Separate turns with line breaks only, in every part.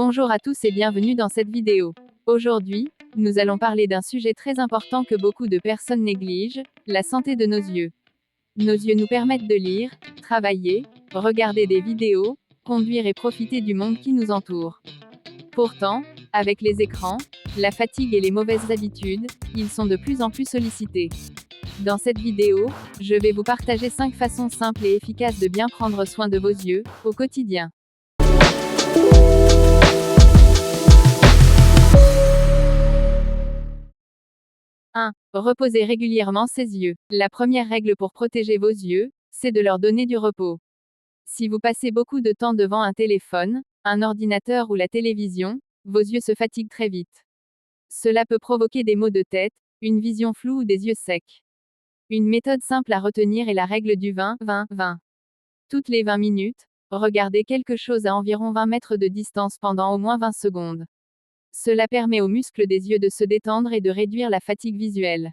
Bonjour à tous et bienvenue dans cette vidéo. Aujourd'hui, nous allons parler d'un sujet très important que beaucoup de personnes négligent, la santé de nos yeux. Nos yeux nous permettent de lire, travailler, regarder des vidéos, conduire et profiter du monde qui nous entoure. Pourtant, avec les écrans, la fatigue et les mauvaises habitudes, ils sont de plus en plus sollicités. Dans cette vidéo, je vais vous partager 5 façons simples et efficaces de bien prendre soin de vos yeux, au quotidien. 1. Reposez régulièrement ses yeux. La première règle pour protéger vos yeux, c'est de leur donner du repos. Si vous passez beaucoup de temps devant un téléphone, un ordinateur ou la télévision, vos yeux se fatiguent très vite. Cela peut provoquer des maux de tête, une vision floue ou des yeux secs. Une méthode simple à retenir est la règle du 20-20-20. Toutes les 20 minutes, regardez quelque chose à environ 20 mètres de distance pendant au moins 20 secondes. Cela permet aux muscles des yeux de se détendre et de réduire la fatigue visuelle.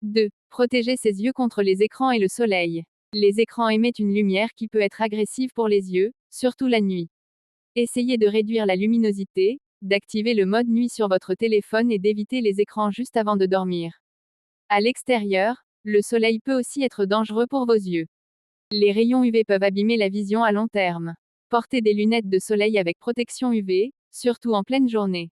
2. Protéger ses yeux contre les écrans et le soleil. Les écrans émettent une lumière qui peut être agressive pour les yeux, surtout la nuit. Essayez de réduire la luminosité, d'activer le mode nuit sur votre téléphone et d'éviter les écrans juste avant de dormir. À l'extérieur, le soleil peut aussi être dangereux pour vos yeux. Les rayons UV peuvent abîmer la vision à long terme. Portez des lunettes de soleil avec protection UV, surtout en pleine journée.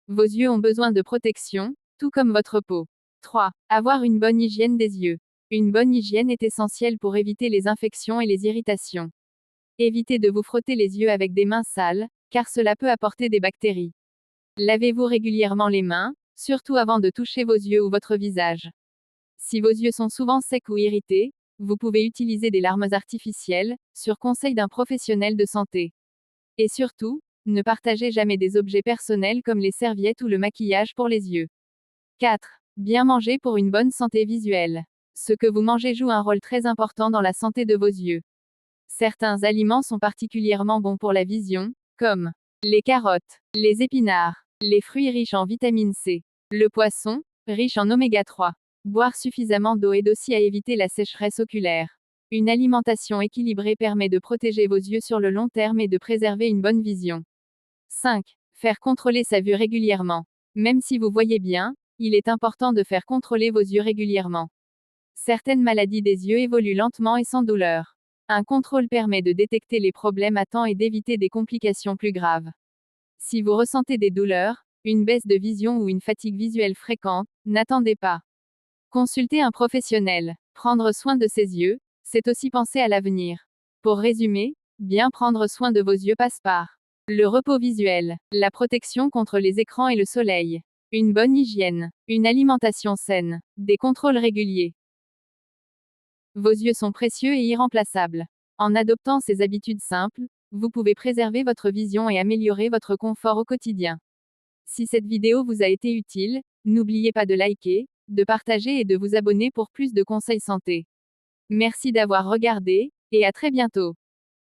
Vos yeux ont besoin de protection, tout comme votre peau. 3. Avoir une bonne hygiène des yeux. Une bonne hygiène est essentielle pour éviter les infections et les irritations. Évitez de vous frotter les yeux avec des mains sales, car cela peut apporter des bactéries. Lavez-vous régulièrement les mains, surtout avant de toucher vos yeux ou votre visage. Si vos yeux sont souvent secs ou irrités, vous pouvez utiliser des larmes artificielles, sur conseil d'un professionnel de santé. Et surtout, ne partagez jamais des objets personnels comme les serviettes ou le maquillage pour les yeux. 4. Bien manger pour une bonne santé visuelle. Ce que vous mangez joue un rôle très important dans la santé de vos yeux. Certains aliments sont particulièrement bons pour la vision, comme les carottes, les épinards, les fruits riches en vitamine C, le poisson, riche en oméga 3. Boire suffisamment d'eau aide aussi à éviter la sécheresse oculaire. Une alimentation équilibrée permet de protéger vos yeux sur le long terme et de préserver une bonne vision. 5. Faire contrôler sa vue régulièrement. Même si vous voyez bien, il est important de faire contrôler vos yeux régulièrement. Certaines maladies des yeux évoluent lentement et sans douleur. Un contrôle permet de détecter les problèmes à temps et d'éviter des complications plus graves. Si vous ressentez des douleurs, une baisse de vision ou une fatigue visuelle fréquente, n'attendez pas. Consultez un professionnel. Prendre soin de ses yeux, c'est aussi penser à l'avenir. Pour résumer, bien prendre soin de vos yeux passe par le repos visuel, la protection contre les écrans et le soleil, une bonne hygiène, une alimentation saine, des contrôles réguliers. Vos yeux sont précieux et irremplaçables. En adoptant ces habitudes simples, vous pouvez préserver votre vision et améliorer votre confort au quotidien. Si cette vidéo vous a été utile, n'oubliez pas de liker, de partager et de vous abonner pour plus de conseils santé. Merci d'avoir regardé, et à très bientôt.